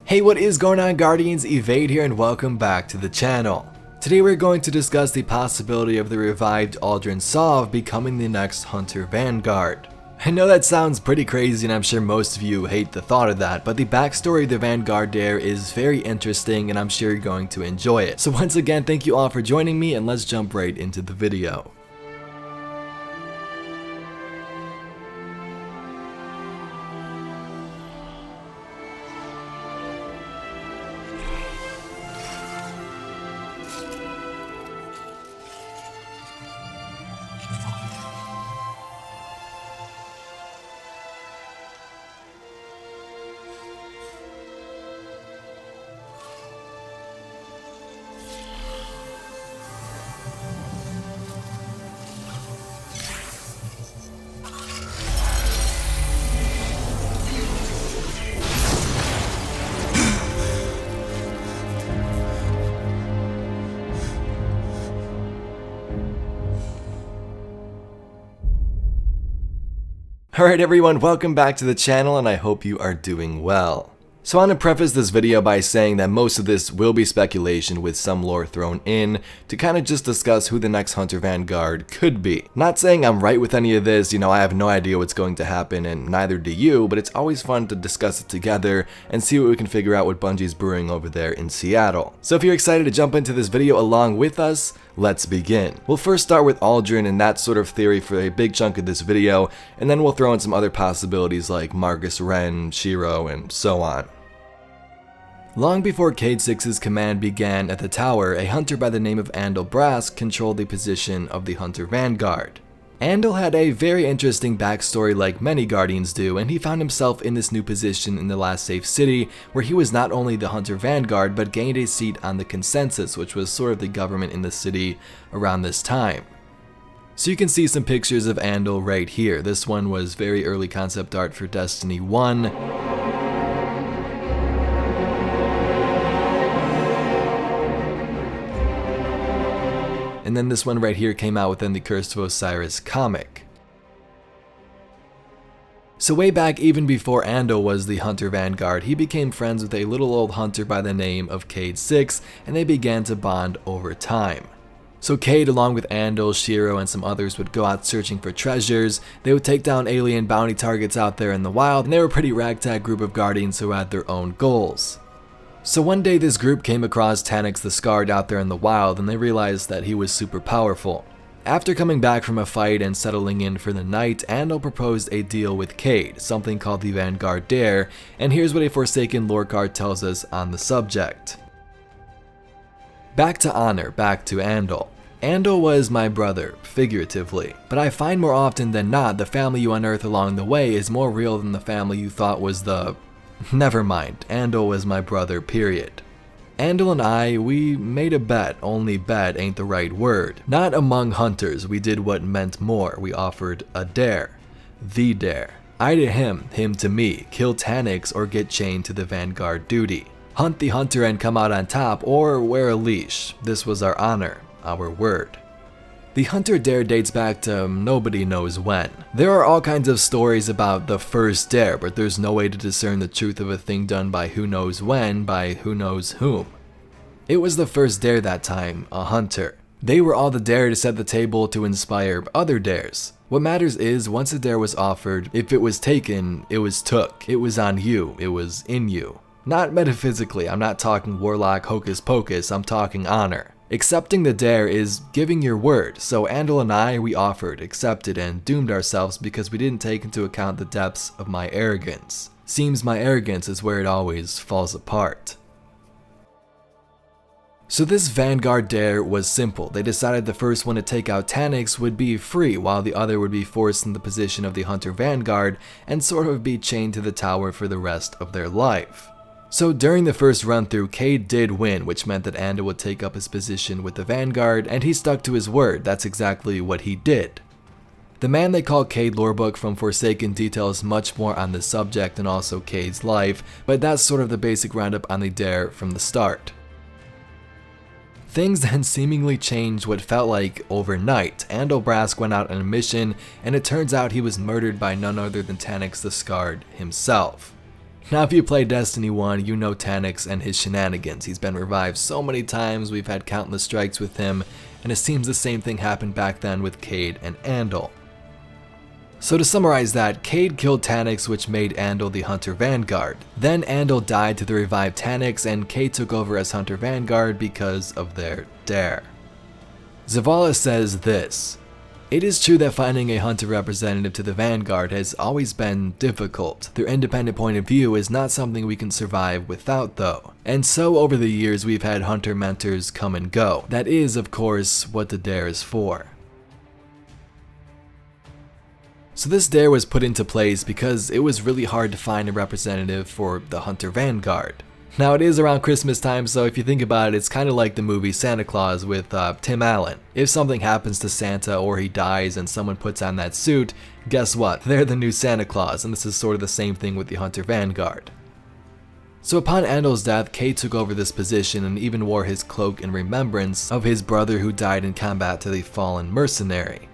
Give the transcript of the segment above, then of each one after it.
Hey, what is going on, Guardians? Evade here and welcome back to the channel. Today we're going to discuss the possibility of the revived Uldren Sov becoming the next Hunter Vanguard. I know that sounds pretty crazy and I'm sure most of you hate the thought of that, but the backstory of the Vanguard Dare is very interesting and I'm sure you're going to enjoy it. So once again, thank you all for joining me and let's jump right into the video. Alright everyone, welcome back to the channel and I hope you are doing well. So I want to preface this video by saying that most of this will be speculation with some lore thrown in to kind of just discuss who the next Hunter Vanguard could be. Not saying I'm right with any of this, I have no idea what's going to happen and neither do you, but it's always fun to discuss it together and see what we can figure out what Bungie's brewing over there in Seattle. So if you're excited to jump into this video along with us, let's begin. We'll first start with Uldren and that sort of theory for a big chunk of this video, and then we'll throw in some other possibilities like Marcus Wren, Shiro, and so on. Long before Cayde 6's command began at the tower, a hunter by the name of Andal Brask controlled the position of the Hunter Vanguard. Andal had a very interesting backstory like many Guardians do, and he found himself in this new position in the last safe city, where he was not only the Hunter Vanguard, but gained a seat on the Consensus, which was sort of the government in the city around this time. So you can see some pictures of Andal right here. This one was very early concept art for Destiny 1. And then this one right here came out within the Curse of Osiris comic. So way back, even before Andal was the Hunter Vanguard, he became friends with a little old hunter by the name of Cayde 6, and they began to bond over time. So Cayde, along with Andal, Shiro, and some others would go out searching for treasures. They would take down alien bounty targets out there in the wild, and they were a pretty ragtag group of Guardians who had their own goals. So one day this group came across Taniks the Scarred out there in the wild and they realized that he was super powerful. After coming back from a fight and settling in for the night, Andal proposed a deal with Cayde, something called the Vanguard Dare, and here's what a Forsaken lore card tells us on the subject. Back to honor, back to Andal. Andal was my brother, figuratively, but I find more often than not the family you unearth along the way is more real than the family you thought was the... Never mind, Andal was my brother, period. Andal and I, we made a bet, only bet ain't the right word. Not among hunters, we did what meant more, we offered a dare. The dare. I to him, him to me, kill Taniks or get chained to the Vanguard duty. Hunt the hunter and come out on top or wear a leash. This was our honor, our word. The Hunter Dare dates back to nobody knows when. There are all kinds of stories about the first dare, but there's no way to discern the truth of a thing done by who knows when, by who knows whom. It was the first dare that time, a hunter. They were all the dare to set the table to inspire other dares. What matters is, once a dare was offered, if it was taken, it was took. It was on you, it was in you. Not metaphysically, I'm not talking warlock hocus pocus, I'm talking honor. Accepting the dare is giving your word, so Andal and I, we offered, accepted, and doomed ourselves because we didn't take into account the depths of my arrogance. Seems my arrogance is where it always falls apart. So this Vanguard Dare was simple. They decided the first one to take out Taniks would be free, while the other would be forced in the position of the Hunter Vanguard and sort of be chained to the tower for the rest of their life. So during the first run through, Cayde did win, which meant that Andal would take up his position with the Vanguard, and he stuck to his word. That's exactly what he did. The man they call Cayde lorebook from Forsaken details much more on this subject and also Cayde's life, but that's sort of the basic roundup on the dare from the start. Things then seemingly changed what felt like overnight. Andal Brask went out on a mission, and it turns out he was murdered by none other than Taniks the Scarred himself. Now if you play Destiny 1, you know Taniks and his shenanigans. He's been revived so many times, we've had countless strikes with him, and it seems the same thing happened back then with Cayde and Andal. So to summarize that, Cayde killed Taniks, which made Andal the Hunter Vanguard. Then Andal died to the revived Taniks, and Cayde took over as Hunter Vanguard because of their dare. Zavala says this: "It is true that finding a Hunter representative to the Vanguard has always been difficult. Their independent point of view is not something we can survive without though. And so over the years we've had Hunter mentors come and go. That is, of course, what the dare is for." So this dare was put into place because it was really hard to find a representative for the Hunter Vanguard. Now it is around Christmas time, so if you think about it, it's kind of like the movie Santa Claus with Tim Allen. If something happens to Santa or he dies and someone puts on that suit, guess what? They're the new Santa Claus, and this is sort of the same thing with the Hunter Vanguard. So upon Andal's death, Cayde took over this position and even wore his cloak in remembrance of his brother who died in combat to the fallen mercenary.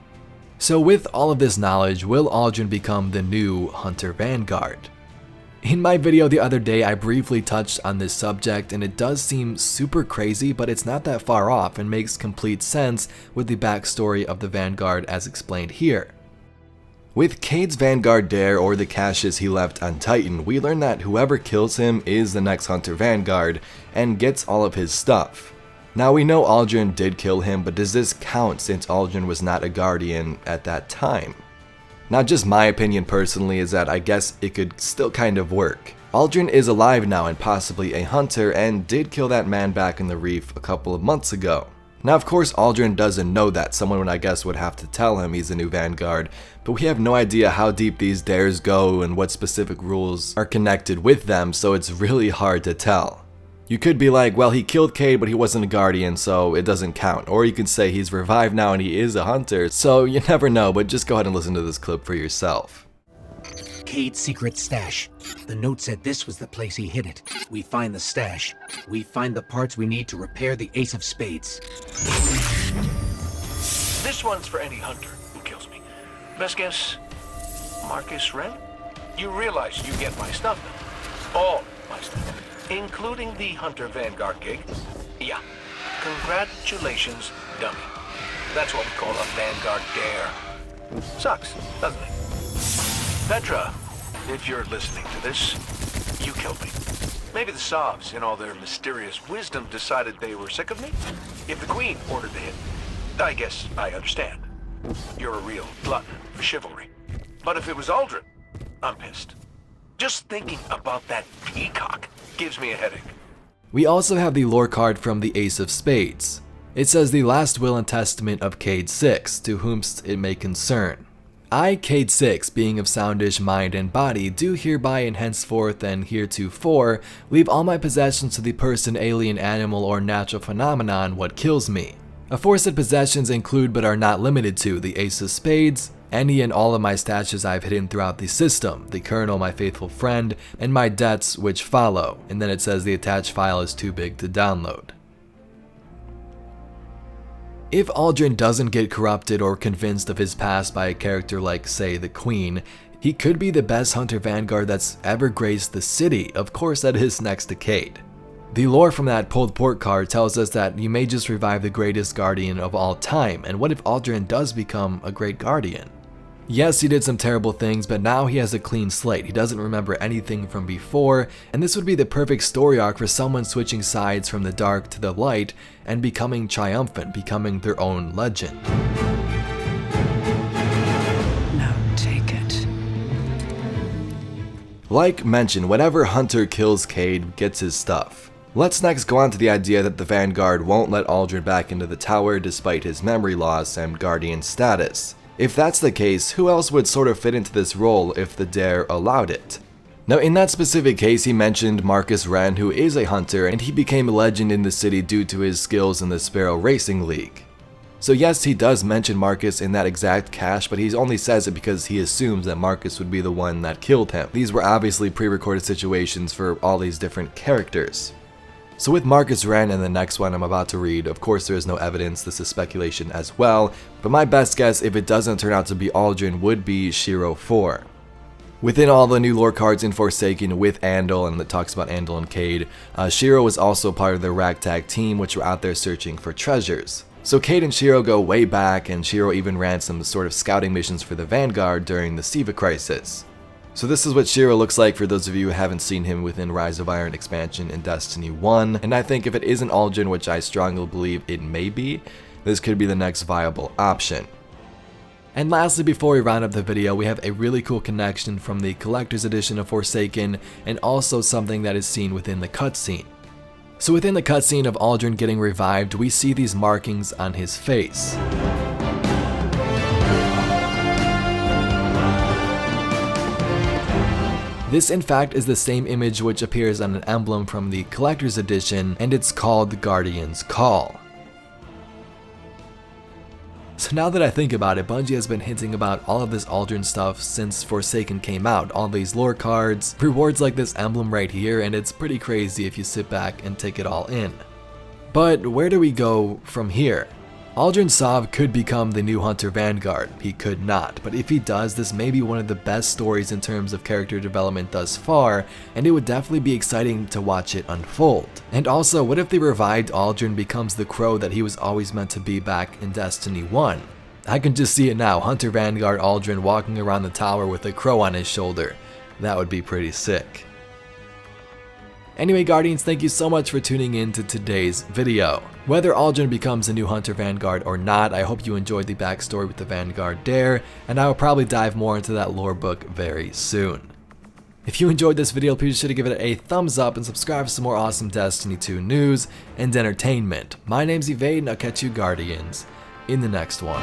So with all of this knowledge, will Uldren become the new Hunter Vanguard? In my video the other day, I briefly touched on this subject, and it does seem super crazy, but it's not that far off and makes complete sense with the backstory of the Vanguard as explained here. With Cayde's Vanguard Dare, or the caches he left on Titan, we learn that whoever kills him is the next Hunter Vanguard and gets all of his stuff. Now we know Uldren did kill him, but does this count since Uldren was not a guardian at that time? Now just my opinion personally is that I guess it could still kind of work. Uldren is alive now and possibly a hunter, and did kill that man back in the reef a couple of months ago. Now of course Uldren doesn't know that, someone I guess would have to tell him he's a new Vanguard, but we have no idea how deep these dares go and what specific rules are connected with them, so it's really hard to tell. You could be like, well, he killed Cayde, but he wasn't a guardian, so it doesn't count. Or you could say he's revived now and he is a hunter, so you never know, but just go ahead and listen to this clip for yourself. Cayde's secret stash. The note said this was the place he hid it. We find the stash. We find the parts we need to repair the Ace of Spades. This one's for any hunter who kills me. Best guess, Marcus Wren? You realize you get my stuff now. All my stuff. Including the Hunter Vanguard gig? Yeah. Congratulations, dummy. That's what we call a Vanguard Dare. Sucks, doesn't it? Petra, if you're listening to this, you killed me. Maybe the Sovs, in all their mysterious wisdom, decided they were sick of me? If the Queen ordered the hit, I guess I understand. You're a real glutton for chivalry. But if it was Uldren, I'm pissed. Just thinking about that peacock gives me a headache. We also have the lore card from the Ace of Spades. It says the last will and testament of Cayde 6, to whomst it may concern. I, Cayde 6, being of soundish mind and body, do hereby and henceforth and heretofore leave all my possessions to the person, alien, animal, or natural phenomenon what kills me. Aforesaid possessions include but are not limited to the Ace of Spades, any and all of my stashes I've hidden throughout the system, the Colonel, my faithful friend, and my debts which follow, and then it says the attached file is too big to download. If Uldren doesn't get corrupted or convinced of his past by a character like, say, the Queen, he could be the best Hunter Vanguard that's ever graced the city. Of course that is next to Cayde. The lore from that pulled port card tells us that you may just revive the greatest guardian of all time, and what if Uldren does become a great guardian? Yes, he did some terrible things, but now he has a clean slate. He doesn't remember anything from before, and this would be the perfect story arc for someone switching sides from the dark to the light and becoming triumphant, becoming their own legend. Now take it. Like mentioned, whenever Hunter kills Cayde, gets his stuff. Let's next go on to the idea that the Vanguard won't let Uldren back into the tower despite his memory loss and guardian status. If that's the case, who else would sort of fit into this role if the dare allowed it? Now in that specific case, he mentioned Marcus Wren, who is a hunter, and he became a legend in the city due to his skills in the Sparrow Racing League. So yes, he does mention Marcus in that exact cache, but he only says it because he assumes that Marcus would be the one that killed him. These were obviously pre-recorded situations for all these different characters. So with Marcus Wren and the next one I'm about to read, of course there is no evidence, this is speculation as well, but my best guess if it doesn't turn out to be Uldren would be Shiro 4. Within all the new lore cards in Forsaken with Andal, and it talks about Andal and Cayde, Shiro was also part of the ragtag team which were out there searching for treasures. So Cayde and Shiro go way back, and Shiro even ran some sort of scouting missions for the Vanguard during the Siva crisis. So this is what Shiro looks like for those of you who haven't seen him within Rise of Iron expansion in Destiny 1, and I think if it isn't Uldren, which I strongly believe it may be, this could be the next viable option. And lastly, before we round up the video, we have a really cool connection from the Collector's Edition of Forsaken, and also something that is seen within the cutscene. So within the cutscene of Uldren getting revived, we see these markings on his face. This in fact is the same image which appears on an emblem from the Collector's Edition, and it's called the Guardian's Call. So now that I think about it, Bungie has been hinting about all of this Uldren stuff since Forsaken came out. All these lore cards, rewards like this emblem right here, and it's pretty crazy if you sit back and take it all in. But where do we go from here? Uldren Sov could become the new Hunter Vanguard. He could not, but if he does, this may be one of the best stories in terms of character development thus far, and it would definitely be exciting to watch it unfold. And also, what if the revived Uldren becomes the crow that he was always meant to be back in Destiny 1? I can just see it now, Hunter Vanguard Uldren walking around the tower with a crow on his shoulder. That would be pretty sick. Anyway, Guardians, thank you so much for tuning in to today's video. Whether Uldren becomes a new Hunter Vanguard or not, I hope you enjoyed the backstory with the Vanguard Dare, and I will probably dive more into that lore book very soon. If you enjoyed this video, please be sure to give it a thumbs up and subscribe for some more awesome Destiny 2 news and entertainment. My name's Evade, and I'll catch you Guardians in the next one.